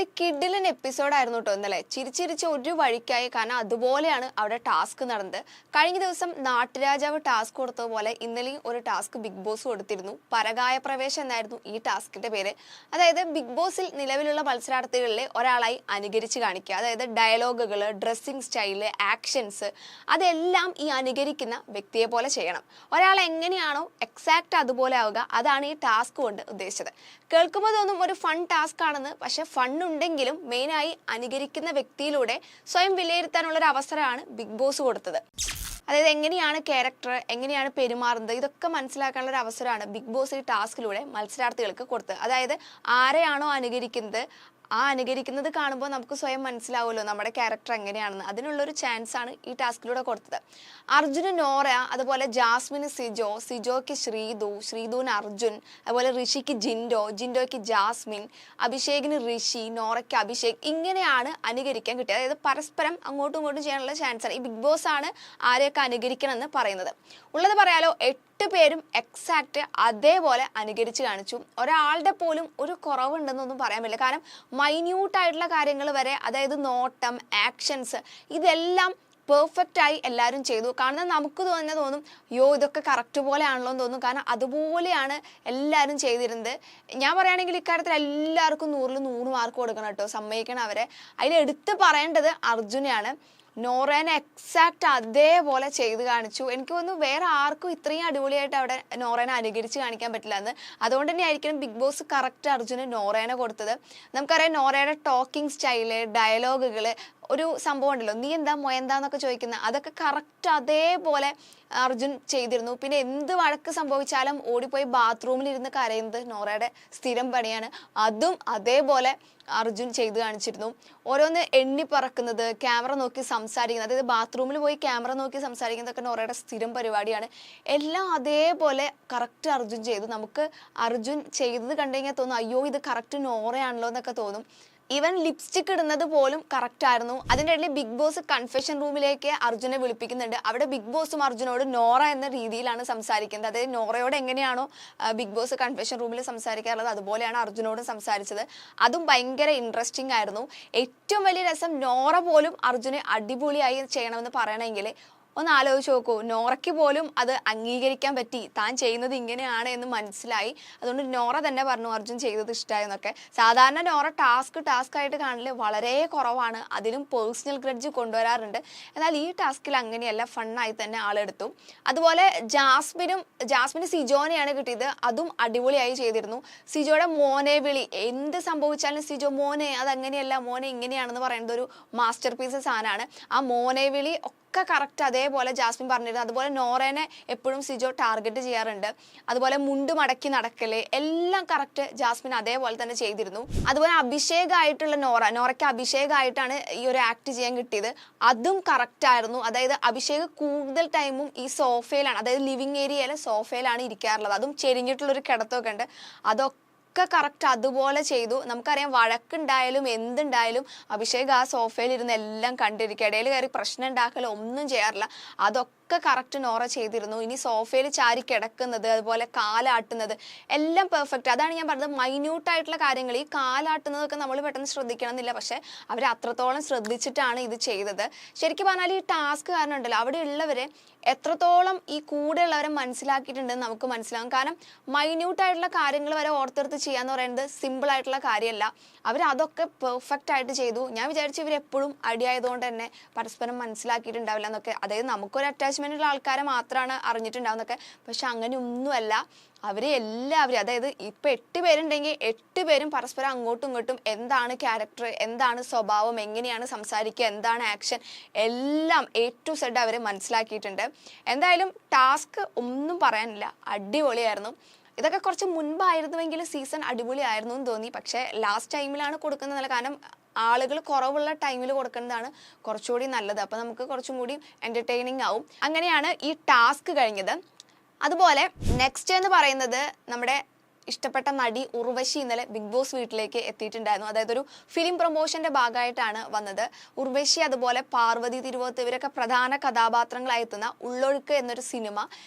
ഒരു കിഡിലൻ എപ്പിസോഡായിരുന്നു കേട്ടോ ഇന്നലെ. ചിരിച്ചിരിച്ച് ഒരു വഴിക്കായി. കാരണം അതുപോലെയാണ് അവിടെ ടാസ്ക് നടന്നത്. കഴിഞ്ഞ ദിവസം നാട്ടുരാജാവ് ടാസ്ക് കൊടുത്തതുപോലെ ഇന്നലെയും ഒരു ടാസ്ക് ബിഗ് ബോസ് കൊടുത്തിരുന്നു. പരകായ പ്രവേശം എന്നായിരുന്നു ഈ ടാസ്കിന്റെ പേര്. അതായത് ബിഗ് ബോസിൽ നിലവിലുള്ള മത്സരാർത്ഥികളിലെ ഒരാളായി അനുകരിച്ച് കാണിക്കുക. അതായത് ഡയലോഗുകൾ, ഡ്രസ്സിംഗ് സ്റ്റൈല്, ആക്ഷൻസ് അതെല്ലാം ഈ അനുകരിക്കുന്ന വ്യക്തിയെ പോലെ ചെയ്യണം. ഒരാൾ എങ്ങനെയാണോ എക്സാക്ട് അതുപോലെ ആവുക, അതാണ് ഈ ടാസ്ക് കൊണ്ട് ഉദ്ദേശിച്ചത്. കേൾക്കുമ്പോൾ തോന്നും ഒരു ഫൺ ടാസ്ക് ആണെന്ന്. പക്ഷെ ഫണ്ണുണ്ടെങ്കിലും മെയിനായി അനുകരിക്കുന്ന വ്യക്തിയിലൂടെ സ്വയം വിലയിരുത്താനുള്ള ഒരു അവസരമാണ് ബിഗ് ബോസ് കൊടുത്തത്. അതായത് എങ്ങനെയാണ് ക്യാരക്ടർ, എങ്ങനെയാണ് പെരുമാറുന്നത്, ഇതൊക്കെ മനസ്സിലാക്കാനുള്ള ഒരു അവസരമാണ് ബിഗ് ബോസ് ഈ ടാസ്കിലൂടെ മത്സരാർത്ഥികൾക്ക് കൊടുത്തത്. അതായത് ആരെയാണോ അനുകരിക്കുന്നത് ആ അനുകരിക്കുന്നത് കാണുമ്പോൾ നമുക്ക് സ്വയം മനസ്സിലാവുമല്ലോ നമ്മുടെ ക്യാരക്ടർ എങ്ങനെയാണെന്ന്. അതിനുള്ളൊരു ചാൻസ് ആണ് ഈ ടാസ്കിലൂടെ കൊടുത്തത്. അർജുന് നോറ, അതുപോലെ ജാസ്മിന് സിജോ, സിജോയ്ക്ക് ശ്രീതു, ശ്രീതുവിന് അർജുൻ, അതുപോലെ ഋഷിക്ക് ജിൻഡോ, ജിൻഡോയ്ക്ക് ജാസ്മിൻ, അഭിഷേകിന് ഋഷി, നോറയ്ക്ക് അഭിഷേക്. ഇങ്ങനെയാണ് അനുകരിക്കാൻ കിട്ടിയത്. അതായത് പരസ്പരം അങ്ങോട്ടും ഇങ്ങോട്ടും ചെയ്യാനുള്ള ചാൻസ് ആണ്. ഈ ബിഗ് ബോസ് ആണ് ആരെയൊക്കെ അനുകരിക്കണം എന്ന് പറയുന്നത്. ഉള്ളത് പറയാലോ, 8 പേരും എക്സാക്ട് അതേപോലെ അനുകരിച്ച് കാണിച്ചു. ഒരാളുടെ പോലും ഒരു കുറവുണ്ടെന്നൊന്നും പറയാൻ പറ്റില്ല. കാരണം മൈന്യൂട്ടായിട്ടുള്ള കാര്യങ്ങൾ വരെ, അതായത് നോട്ടം, ആക്ഷൻസ്, ഇതെല്ലാം പെർഫെക്റ്റ് ആയി എല്ലാവരും ചെയ്തു. കാരണം നമുക്ക് തോന്നും യോ ഇതൊക്കെ കറക്റ്റ് പോലെ ആണല്ലോ എന്ന് തോന്നും. കാരണം അതുപോലെയാണ് എല്ലാവരും ചെയ്തിരുന്നത്. ഞാൻ പറയുകയാണെങ്കിൽ ഇക്കാര്യത്തിൽ എല്ലാവർക്കും 100-ൽ 100 മാർക്ക് കൊടുക്കണം കേട്ടോ, സമ്മതിക്കണം അവരെ. അതിൽ എടുത്ത് പറയേണ്ടത് അർജുനെയാണ്. നോറേനെ എക്സാക്ട് അതേപോലെ ചെയ്ത് കാണിച്ചു. എനിക്ക് തോന്നുന്നു വേറെ ആർക്കും ഇത്രയും അടിപൊളിയായിട്ട് അവിടെ നോറേനെ അനുകരിച്ച് കാണിക്കാൻ പറ്റില്ല എന്ന്. അതുകൊണ്ട് തന്നെ ആയിരിക്കും ബിഗ് ബോസ് കറക്റ്റ് അർജുന് നോറേനെ കൊടുത്തത്. നമുക്കറിയാം നോറയുടെ ടോക്കിംഗ് സ്റ്റൈല്, ഡയലോഗുകൾ, ഒരു സംഭവം ഉണ്ടല്ലോ, നീ എന്താ മൊയന്താന്നൊക്കെ ചോദിക്കുന്ന, അതൊക്കെ കറക്റ്റ് അതേപോലെ അർജുൻ ചെയ്തിരുന്നു. പിന്നെ എന്ത് വഴക്ക് സംഭവിച്ചാലും ഓടിപ്പോയി ബാത്റൂമിൽ ഇരുന്ന് കരയുന്നത് നോറയുടെ സ്ഥിരം പണിയാണ്. അതും അതേപോലെ അർജുൻ ചെയ്ത് കാണിച്ചിരുന്നു. ഓരോന്ന് എണ്ണി പറക്കുന്നത്, ക്യാമറ നോക്കി സംസാരിക്കുന്നത്, അതായത് ബാത്റൂമിൽ പോയി ക്യാമറ നോക്കി സംസാരിക്കുന്നതൊക്കെ നോറയുടെ സ്ഥിരം പരിപാടിയാണ്. എല്ലാം അതേപോലെ കറക്റ്റ് അർജുൻ ചെയ്തു. നമുക്ക് അർജുൻ ചെയ്തത് കണ്ടു കഴിഞ്ഞാൽ തോന്നും അയ്യോ ഇത് കറക്റ്റ് നോറയാണല്ലോ എന്നൊക്കെ തോന്നും. ഈവൻ ലിപ്സ്റ്റിക് ഇടുന്നത് പോലും കറക്റ്റ് ആയിരുന്നു. അതിൻ്റെ ഇടയിൽ ബിഗ് ബോസ് കൺഫെഷൻ റൂമിലേക്ക് അർജുനെ വിളിപ്പിക്കുന്നുണ്ട്. അവിടെ ബിഗ് ബോസും അർജുനോട് നോറ എന്ന രീതിയിലാണ് സംസാരിക്കുന്നത്. അതായത് നോറയോട് എങ്ങനെയാണോ ബിഗ് ബോസ് കൺഫെഷൻ റൂമിൽ സംസാരിക്കാറുള്ളത് അതുപോലെയാണ് അർജുനോടും സംസാരിച്ചത്. അതും ഭയങ്കര ഇൻട്രസ്റ്റിംഗ് ആയിരുന്നു. ഏറ്റവും വലിയ രസം, നോറ പോലും അർജുനെ അടിപൊളിയായി ചെയ്യണമെന്ന് പറയണമെങ്കിൽ ഒന്ന് ആലോചിച്ച് നോക്കൂ. നോറയ്ക്ക് പോലും അത് അംഗീകരിക്കാൻ പറ്റി, താൻ ചെയ്യുന്നത് ഇങ്ങനെയാണ് എന്ന് മനസ്സിലായി. അതുകൊണ്ട് നോറ തന്നെ പറഞ്ഞു അർജുൻ ചെയ്തത് ഇഷ്ടമായെന്നൊക്കെ. സാധാരണ നോറ ടാസ്ക് ആയിട്ട് കാണല് വളരെ കുറവാണ്. അതിലും പേഴ്സണൽ ഗ്രഡ്ജ് കൊണ്ടുവരാറുണ്ട്. എന്നാൽ ഈ ടാസ്കിൽ അങ്ങനെയല്ല, ഫണ്ണായി തന്നെ ആളെടുത്തു. അതുപോലെ ജാസ്മിന് സിജോനെയാണ് കിട്ടിയത്. അതും അടിപൊളിയായി ചെയ്തിരുന്നു. സിജോയുടെ മോനെ വിളി, എന്ത് സംഭവിച്ചാലും സിജോ മോനെ അതങ്ങനെയല്ല, മോനെ ഇങ്ങനെയാണെന്ന് പറയുന്നത് ഒരു മാസ്റ്റർ പീസ് സാധനമാണ്. ആ മോനെ വിളി ഒക്കെ കറക്റ്റ് അതേപോലെ ജാസ്മിൻ പറഞ്ഞിരുന്നു. അതുപോലെ നോറേനെ എപ്പോഴും സിജോ ടാർഗറ്റ് ചെയ്യാറുണ്ട്. അതുപോലെ മുണ്ട് മടക്കി നടക്കല് എല്ലാം കറക്റ്റ് ജാസ്മിൻ അതേപോലെ തന്നെ ചെയ്തിരുന്നു. അതുപോലെ അഭിഷേകായിട്ടുള്ള നോറയ്ക്ക് അഭിഷേകായിട്ടാണ് ഈ ഒരു ആക്ട് ചെയ്യാൻ കിട്ടിയത്. അതും കറക്റ്റ് ആയിരുന്നു. അതായത് അഭിഷേക് കൂടുതൽ ടൈമും ഈ സോഫയിലാണ്, അതായത് ലിവിങ് ഏരിയയിലെ സോഫയിലാണ് ഇരിക്കാറുള്ളത്. അതും ചെരിഞ്ഞിട്ടുള്ളൊരു കിടത്തൊക്കെ ഉണ്ട്. അതൊക്കെ കറക്റ്റ് അതുപോലെ ചെയ്തു. നമുക്കറിയാം വഴക്കുണ്ടായാലും എന്തുണ്ടായാലും അഭിഷേക് ആ സോഫയിൽ ഇരുന്ന് എല്ലാം കണ്ടിരിക്കുക. ഇടയിൽ കയറി പ്രശ്നം ഉണ്ടാക്കലോ ഒന്നും ചെയ്യാറില്ല. അതൊക്കെ കറക്റ്റ് നോറ ചെയ്തിരുന്നു. ഇനി സോഫയിൽ ചാരി കിടക്കുന്നത്, അതുപോലെ കാലാട്ടുന്നത് എല്ലാം പെർഫെക്റ്റ്. അതാണ് ഞാൻ പറഞ്ഞത്, മൈന്യൂട്ടായിട്ടുള്ള കാര്യങ്ങൾ. ഈ കാലാട്ടുന്നതൊക്കെ നമ്മൾ പെട്ടെന്ന് ശ്രദ്ധിക്കണം എന്നില്ല, പക്ഷെ അവർ അത്രത്തോളം ശ്രദ്ധിച്ചിട്ടാണ് ഇത് ചെയ്തത്. ശരിക്കും പറഞ്ഞാൽ ഈ ടാസ്ക് കാരണം ഉണ്ടല്ലോ, അവിടെ ഉള്ളവരെ എത്രത്തോളം ഈ കൂടെയുള്ളവരെ മനസ്സിലാക്കിയിട്ടുണ്ടെന്ന് നമുക്ക് മനസ്സിലാകും. കാരണം മൈന്യൂട്ടായിട്ടുള്ള കാര്യങ്ങൾ വരെ ഓർത്തെടുത്ത് ചെയ്യാന്ന് പറയുന്നത് സിമ്പിൾ ആയിട്ടുള്ള കാര്യമല്ല. അവർ അതൊക്കെ പെർഫെക്റ്റ് ആയിട്ട് ചെയ്തു. ഞാൻ വിചാരിച്ചു ഇവരെപ്പോഴും അടിയായതുകൊണ്ട് തന്നെ പരസ്പരം മനസ്സിലാക്കിയിട്ടുണ്ടാവില്ല എന്നൊക്കെ. അതായത് നമുക്കൊരു അറ്റാച്ച്മെന്റ് ഉള്ള ആൾക്കാരെ മാത്രമാണ് അറിഞ്ഞിട്ടുണ്ടാവുന്നൊക്കെ. പക്ഷെ അങ്ങനെ ഒന്നുമല്ല. എല്ലാവരും, അതായത് ഇപ്പം 8 പേരുണ്ടെങ്കിൽ 8 പേരും പരസ്പരം അങ്ങോട്ടും ഇങ്ങോട്ടും എന്താണ് ക്യാരക്ടർ, എന്താണ് സ്വഭാവം, എങ്ങനെയാണ് സംസാരിക്കുക, എന്താണ് ആക്ഷൻ, എല്ലാം A to Z അവർ മനസ്സിലാക്കിയിട്ടുണ്ട്. എന്തായാലും ടാസ്ക് ഒന്നും പറയാനില്ല, അടിപൊളിയായിരുന്നു. ഇതൊക്കെ കുറച്ച് മുൻപായിരുന്നുവെങ്കിൽ സീസൺ അടിപൊളിയായിരുന്നു എന്ന് തോന്നി. പക്ഷേ ലാസ്റ്റ് ടൈമിലാണ് കൊടുക്കുന്നത്. കാരണം ആളുകൾ കുറവുള്ള ടൈമിൽ കൊടുക്കുന്നതാണ് കുറച്ചുകൂടി നല്ലത്. അപ്പം നമുക്ക് കുറച്ചും കൂടി എൻ്റർടൈനിങ് ആവും. അങ്ങനെയാണ് ഈ ടാസ്ക് കഴിഞ്ഞത്. അതുപോലെ നെക്സ്റ്റ് എന്ന് പറയുന്നത് നമ്മുടെ ഇഷ്ടപ്പെട്ട നടി ഉർവശി ഇന്നലെ ബിഗ് ബോസ് വീട്ടിലേക്ക് എത്തിയിട്ടുണ്ടായിരുന്നു. അതായത് ഒരു ഫിലിം പ്രൊമോഷന്റെ ഭാഗമായിട്ടാണ് വന്നത്. ഉർവശി അതുപോലെ പാർവതി തിരുവോത്ത് ഇവരൊക്കെ പ്രധാന കഥാപാത്രങ്ങളായി എത്തുന്ന ഉള്ളൊഴുക്ക് എന്നൊരു സിനിമ,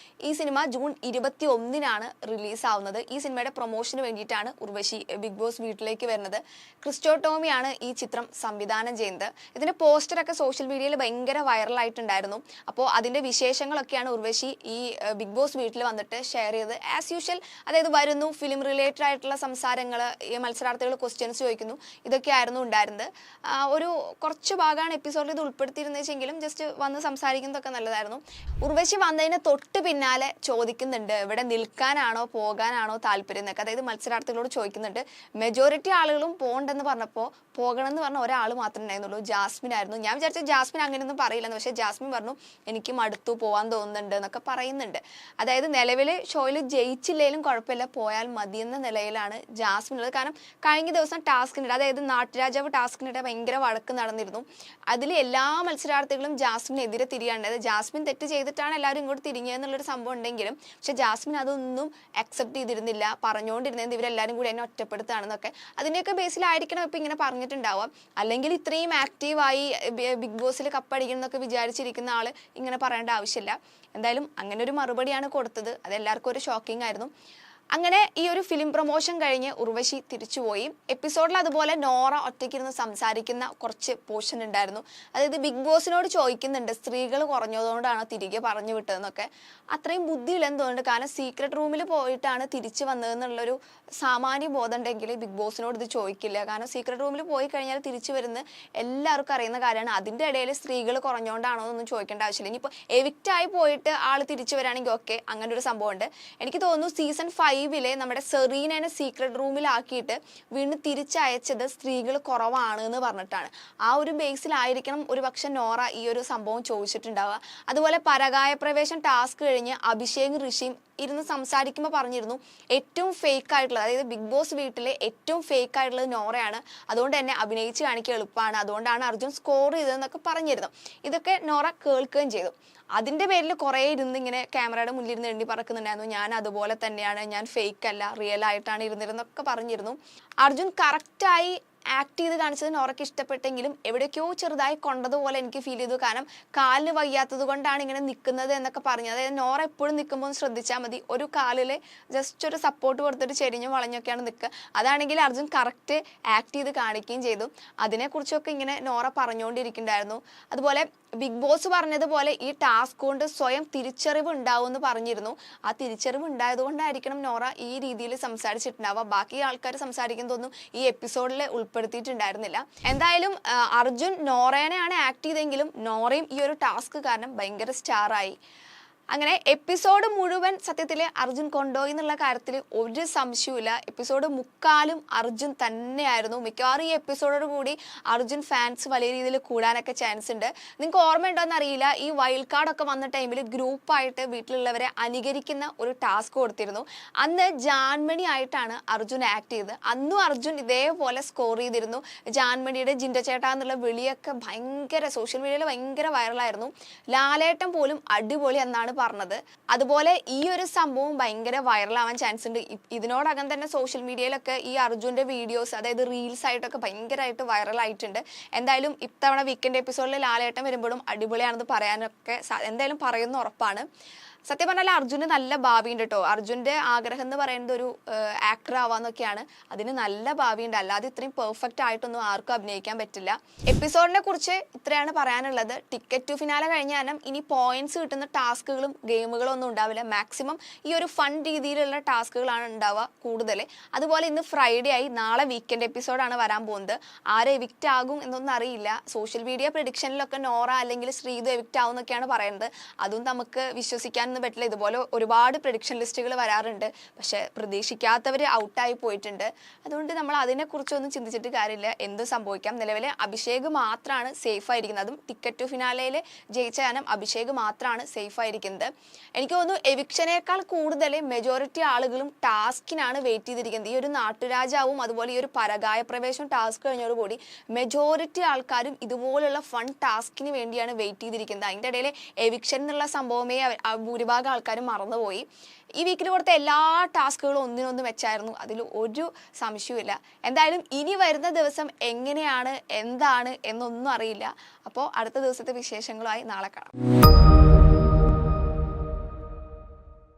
ഈ സിനിമ ജൂൺ 21-നാണ് റിലീസാവുന്നത്. ഈ സിനിമയുടെ പ്രൊമോഷന് വേണ്ടിയിട്ടാണ് ഉർവശി ബിഗ് ബോസ് വീട്ടിലേക്ക് വരുന്നത്. ക്രിസ്റ്റോ ടോമിയാണ് ഈ ചിത്രം സംവിധാനം ചെയ്യുന്നത്. ഇതിന്റെ പോസ്റ്ററൊക്കെ സോഷ്യൽ മീഡിയയിൽ ഭയങ്കര വൈറലായിട്ടുണ്ടായിരുന്നു. അപ്പോൾ അതിന്റെ വിശേഷങ്ങളൊക്കെയാണ് ഉർവശി ഈ ബിഗ് ബോസ് വീട്ടിൽ വന്നിട്ട് ഷെയർ ചെയ്തത്. ആസ് യൂഷ്വൽ, അതായത് വരുന്നു, ഫിലിം റിലേറ്റഡ് ആയിട്ടുള്ള സംസാരങ്ങൾ, മത്സരാർത്ഥികൾ ക്വസ്റ്റ്യൻസ് ചോദിക്കുന്നു, ഇതൊക്കെയായിരുന്നു ഉണ്ടായിരുന്നത്. ഒരു കുറച്ച് ഭാഗമാണ് എപ്പിസോഡിൽ ഇത് ഉൾപ്പെടുത്തിയിരുന്നെങ്കിലും ജസ്റ്റ് വന്ന് സംസാരിക്കുന്നതൊക്കെ നല്ലതായിരുന്നു. ഉർവശി വന്നതിന് തൊട്ട് പിന്നാലെ ചോദിക്കുന്നുണ്ട് ഇവിടെ നിൽക്കാനാണോ പോകാനാണോ താല്പര്യം എന്നൊക്കെ. അതായത് മത്സരാർത്ഥികളോട് ചോദിക്കുന്നുണ്ട്. മെജോറിറ്റി ആളുകളും പോകണ്ടെന്ന് പറഞ്ഞപ്പോൾ പോകണം എന്ന് പറഞ്ഞ ഒരാൾ മാത്രമേ ഉണ്ടായിരുന്നുള്ളൂ, ജാസ്മിൻ ആയിരുന്നു. ഞാൻ വിചാരിച്ച ജാസ്മിൻ അങ്ങനെയൊന്നും പറയില്ലെന്ന്, പക്ഷേ ജാസ്മിൻ പറഞ്ഞു എനിക്ക് മടുത്തു, പോകാൻ തോന്നുന്നുണ്ട് എന്നൊക്കെ പറയുന്നുണ്ട്. അതായത് നിലവിൽ ഷോയിൽ ജയിച്ചില്ലെങ്കിലും കുഴപ്പമില്ല, പോയാൽ മതി എന്ന നിലയിലാണ് ജാസ്മിൻ ഉള്ളത്. കാരണം കഴിഞ്ഞ ദിവസം ടാസ്കിനിടെ, അതായത് നാട്ടുരാജാവ് ടാസ്കിനിടെ ഭയങ്കര വഴക്ക് നടന്നിരുന്നു. അതിൽ എല്ലാ മത്സരാർത്ഥികളും ജാസ്മിനെതിരെ തിരിയാണ്ടായത്. ജാസ്മിൻ തെറ്റ് ചെയ്തിട്ടാണ് എല്ലാവരും ഇങ്ങോട്ട് തിരിഞ്ഞതെന്നുള്ളൊരു സംഭവം ഉണ്ടെങ്കിലും പക്ഷെ ജാസ്മിൻ അതൊന്നും അക്സെപ്റ്റ് ചെയ്തിരുന്നില്ല. പറഞ്ഞുകൊണ്ടിരുന്നത് ഇവരെല്ലാവരും കൂടി എന്നെ ഒറ്റപ്പെടുത്താണെന്നൊക്കെ. അതിൻ്റെയൊക്കെ ബേസിലായിരിക്കണം ഇപ്പം ഇങ്ങനെ പറഞ്ഞിട്ടുണ്ടാവാം. അല്ലെങ്കിൽ ഇത്രയും ആക്റ്റീവായി ബിഗ് ബോസിൽ കപ്പടിക്കണമെന്നൊക്കെ വിചാരിച്ചിരിക്കുന്ന ആൾ ഇങ്ങനെ പറയേണ്ട ആവശ്യമില്ല. എന്തായാലും അങ്ങനെ ഒരു മറുപടിയാണ് കൊടുത്തത്. അത് എല്ലാവർക്കും ഒരു ഷോക്കിംഗ് ആയിരുന്നു. അങ്ങനെ ഈ ഒരു ഫിലിം പ്രൊമോഷൻ കഴിഞ്ഞ് ഉർവശി തിരിച്ചുപോയി. എപ്പിസോഡിൽ അതുപോലെ നോറ ഒറ്റയ്ക്കിരുന്ന് സംസാരിക്കുന്ന കുറച്ച് പോർഷൻ ഉണ്ടായിരുന്നു. അതായത് ബിഗ് ബോസിനോട് ചോദിക്കുന്നുണ്ട് സ്ത്രീകൾ കുറഞ്ഞതുകൊണ്ടാണ് തിരികെ പറഞ്ഞു വിട്ടതെന്നൊക്കെ. അത്രയും ബുദ്ധിയില്ലെന്ന് തോന്നുന്നുണ്ട്. കാരണം സീക്രട്ട് റൂമിൽ പോയിട്ടാണ് തിരിച്ചു വന്നതെന്നുള്ളൊരു സാമാന്യ ബോധം ഉണ്ടെങ്കിൽ ബിഗ് ബോസിനോട് ഇത് ചോദിക്കില്ല. കാരണം സീക്രട്ട് റൂമിൽ പോയി കഴിഞ്ഞാൽ തിരിച്ചു വരുന്ന എല്ലാവർക്കും അറിയുന്ന കാര്യമാണ്. അതിൻ്റെ ഇടയിൽ സ്ത്രീകൾ കുറഞ്ഞുകൊണ്ടാണോ എന്നൊന്നും ചോദിക്കേണ്ട ആവശ്യമില്ല. ഇനിയിപ്പോൾ എവിക്റ്റായി പോയിട്ട് ആൾ തിരിച്ചു വരാണെങ്കിൽ ഓക്കെ, അങ്ങനെ ഒരു സംഭവമുണ്ട്. എനിക്ക് തോന്നുന്നു സീസൺ 5-ലെ നമ്മുടെ സെറീനനെ സീക്രട്ട് റൂമിലാക്കിയിട്ട് വീണ്ടും തിരിച്ചയച്ചത് സ്ത്രീകൾ കുറവാണ് എന്ന് പറഞ്ഞിട്ടാണ്. ആ ഒരു ബേസിലായിരിക്കണം ഒരു പക്ഷെ നോറ ഈ ഒരു സംഭവം ചോദിച്ചിട്ടുണ്ടാവുക. അതുപോലെ പരകായ പ്രവേശം ടാസ്ക് കഴിഞ്ഞ് അഭിഷേകും ഋഷിയും ഇരുന്ന് സംസാരിക്കുമ്പോൾ പറഞ്ഞിരുന്നു ഏറ്റവും ഫേക്ക് ആയിട്ടുള്ളത്, അതായത് ബിഗ് ബോസ് വീട്ടിലെ ഏറ്റവും ഫേക്ക് ആയിട്ടുള്ളത് നോറയാണ്, അതുകൊണ്ട് തന്നെ അഭിനയിച്ച് കാണിക്കുക എളുപ്പമാണ്, അതുകൊണ്ടാണ് അർജുൻ സ്കോർ ചെയ്തതെന്നൊക്കെ പറഞ്ഞിരുന്നു. ഇതൊക്കെ നോറ കേൾക്കുകയും ചെയ്തു. അതിൻ്റെ പേരിൽ കുറേ ഇരുന്ന് ഇങ്ങനെ ക്യാമറയുടെ മുന്നിൽ ഇരുന്ന് എണ്ണി പറക്കുന്നുണ്ടായിരുന്നു. ഞാൻ അതുപോലെ തന്നെയാണ്, ഞാൻ ഫേക്ക് അല്ല, റിയൽ ആയിട്ടാണ് ഇരുന്നിരുന്നൊക്കെ പറഞ്ഞിരുന്നു. അർജുൻ കറക്റ്റായി ആക്ട് ചെയ്ത് കാണിച്ചത് നോറയ്ക്ക് ഇഷ്ടപ്പെട്ടെങ്കിലും എവിടേക്കോ ചെറുതായി കൊണ്ടതുപോലെ എനിക്ക് ഫീൽ ചെയ്തു. കാരണം കാലിന് വയ്യാത്തത് കൊണ്ടാണ് ഇങ്ങനെ നിൽക്കുന്നത് എന്നൊക്കെ പറഞ്ഞു. അതായത് നോറ എപ്പോഴും നിൽക്കുമ്പോൾ ശ്രദ്ധിച്ചാൽ മതി, ഒരു കാലിൽ ജസ്റ്റ് ഒരു സപ്പോർട്ട് കൊടുത്തിട്ട് ചെരിഞ്ഞും വളഞ്ഞൊക്കെയാണ് നിൽക്കുക. അതാണെങ്കിൽ അർജുൻ കറക്റ്റ് ആക്ട് ചെയ്ത് കാണിക്കുകയും ചെയ്തു. അതിനെക്കുറിച്ചൊക്കെ ഇങ്ങനെ നോറ പറഞ്ഞുകൊണ്ടിരിക്കുന്നുണ്ടായിരുന്നു. അതുപോലെ ബിഗ് ബോസ് പറഞ്ഞതുപോലെ ഈ ടാസ്ക് കൊണ്ട് സ്വയം തിരിച്ചറിവ് ഉണ്ടാവും എന്ന് പറഞ്ഞിരുന്നു. ആ തിരിച്ചറിവ് ഉണ്ടായത് കൊണ്ടായിരിക്കണം നോറ ഈ രീതിയിൽ സംസാരിച്ചിട്ടുണ്ടാവുക. ബാക്കി ആൾക്കാർ സംസാരിക്കുന്നതൊന്നും ഈ എപ്പിസോഡിൽ ഉൾപ്പെടുത്തിയിട്ടുണ്ടായിരുന്നില്ല. എന്തായാലും അർജുൻ നോറേനെയാണ് ആക്ട് ചെയ്തെങ്കിലും നോറയും ഈ ഒരു ടാസ്ക് കാരണം ഭയങ്കര സ്റ്റാറായി. അങ്ങനെ എപ്പിസോഡ് മുഴുവൻ സത്യത്തിൽ അർജുൻ കൊണ്ടുപോയി എന്നുള്ള കാര്യത്തിൽ ഒരു സംശയവുമില്ല. എപ്പിസോഡ് മുക്കാലും അർജുൻ തന്നെയായിരുന്നു. മിക്കവാറും ഈ എപ്പിസോഡോട് കൂടി അർജുൻ ഫാൻസ് വലിയ രീതിയിൽ കൂടാനൊക്കെ ചാൻസ് ഉണ്ട്. നിങ്ങൾക്ക് ഓർമ്മയുണ്ടോയെന്ന് അറിയില്ല, ഈ വൈൽഡ് കാർഡൊക്കെ വന്ന ടൈമിൽ ഗ്രൂപ്പായിട്ട് വീട്ടിലുള്ളവരെ അനുകരിക്കുന്ന ഒരു ടാസ്ക് കൊടുത്തിരുന്നു. അന്ന് ജാൻമണി ആയിട്ടാണ് അർജുൻ ആക്ട് ചെയ്തത്. അന്നും അർജുൻ ഇതേപോലെ സ്കോർ ചെയ്തിരുന്നു. ജാൻമണിയുടെ ജിൻഡോ ചേട്ടാ എന്നുള്ള വിളിയൊക്കെ ഭയങ്കര സോഷ്യൽ മീഡിയയിൽ ഭയങ്കര വൈറലായിരുന്നു. ലാലേട്ടൻ പോലും അടിപൊളി എന്നാണ് പറഞ്ഞത്. അതുപോലെ ഈ ഒരു സംഭവം ഭയങ്കര വൈറലാവാൻ ചാൻസ് ഉണ്ട്. ഇതിനോടകം തന്നെ സോഷ്യൽ മീഡിയയിലൊക്കെ ഈ അർജുന്റെ വീഡിയോസ്, അതായത് റീൽസ് ആയിട്ടൊക്കെ ഭയങ്കരമായിട്ട് വൈറലായിട്ടുണ്ട്. എന്തായാലും ഇത്തവണ വീക്കെൻഡ് എപ്പിസോഡിൽ ലാലേട്ടൻ വരുമ്പോഴും അടിപൊളിയാണെന്ന് പറയാനൊക്കെ എന്തായാലും പറയുന്ന ഉറപ്പാണ്. സത്യം പറഞ്ഞാൽ അർജുന് നല്ല ഭാവിയുണ്ട് കേട്ടോ. അർജുൻ്റെ ആഗ്രഹം എന്ന് പറയുന്നത് ഒരു ആക്ടർ ആവാന്നൊക്കെയാണ്. അതിന് നല്ല ഭാവിയുണ്ട്. അല്ലാതെ ഇത്രയും പെർഫെക്റ്റ് ആയിട്ടൊന്നും ആർക്കും അഭിനയിക്കാൻ പറ്റില്ല. എപ്പിസോഡിനെ കുറിച്ച് ഇത്രയാണ് പറയാനുള്ളത്. ടിക്കറ്റ് ടു ഫിനാലെ കഴിഞ്ഞ കാരണം ഇനി പോയിന്റ്സ് കിട്ടുന്ന ടാസ്കുകളും ഗെയിമുകളും ഒന്നും ഉണ്ടാവില്ല. മാക്സിമം ഈ ഒരു ഫൺ രീതിയിലുള്ള ടാസ്കുകളാണ് ഉണ്ടാവുക കൂടുതൽ. അതുപോലെ ഇന്ന് ഫ്രൈഡേ ആയി, നാളെ വീക്കെൻഡ് എപ്പിസോഡാണ് വരാൻ പോകുന്നത്. ആരെ എവിക്റ്റ് ആകും എന്നൊന്നും അറിയില്ല. സോഷ്യൽ മീഡിയ പ്രഡിക്ഷനിലൊക്കെ നോറ അല്ലെങ്കിൽ ശ്രീതു എവിക്റ്റ് ആവും എന്നൊക്കെയാണ് പറയുന്നത്. അതും നമുക്ക് വിശ്വസിക്കാൻ പറ്റില്ല. ഇതുപോലെ ഒരുപാട് പ്രഡിക്ഷൻ ലിസ്റ്റുകൾ വരാറുണ്ട്, പക്ഷെ പ്രതീക്ഷിക്കാത്തവർ ഔട്ടായി പോയിട്ടുണ്ട്. അതുകൊണ്ട് നമ്മൾ അതിനെക്കുറിച്ചൊന്നും ചിന്തിച്ചിട്ട് കാര്യമില്ല. എന്ത് സംഭവിക്കാം. നിലവിലെ അഭിഷേക് മാത്രമാണ് സേഫ് ആയിരിക്കുന്നത്. അതും ടിക്കറ്റ് ടു ഫിനാലയിൽ ജയിച്ച കാരണം അഭിഷേക് മാത്രമാണ് സേഫ് ആയിരിക്കുന്നത്. എനിക്ക് തോന്നുന്നു എവിക്ഷനേക്കാൾ കൂടുതൽ മെജോറിറ്റി ആളുകളും ടാസ്കിനാണ് വെയിറ്റ് ചെയ്തിരിക്കുന്നത്. ഈ ഒരു നാട്ടുരാജാവും അതുപോലെ ഈ ഒരു പരകായ പ്രവേശം ടാസ്ക് കഴിഞ്ഞോടുകൂടി മെജോറിറ്റി ആൾക്കാരും ഇതുപോലുള്ള ഫൺ ടാസ്കിന് വേണ്ടിയാണ് വെയിറ്റ് ചെയ്തിരിക്കുന്നത്. അതിൻ്റെ ഇടയിൽ എവിക്ഷൻ എന്നുള്ള സംഭവമേ ഭൂരിഭാഗം ആൾക്കാരും മറന്നുപോയി. ഈ വീക്കിൽ കൊടുത്ത എല്ലാ ടാസ്കുകളും ഒന്നിനൊന്ന് വെച്ചായിരുന്നു, അതിൽ ഒരു സംശയവുമില്ല. എന്തായാലും ഇനി വരുന്ന ദിവസം എങ്ങനെയാണ് എന്താണ് എന്നൊന്നും അറിയില്ല. അപ്പോൾ അടുത്ത ദിവസത്തെ വിശേഷങ്ങളുമായി നാളെ കാണാം.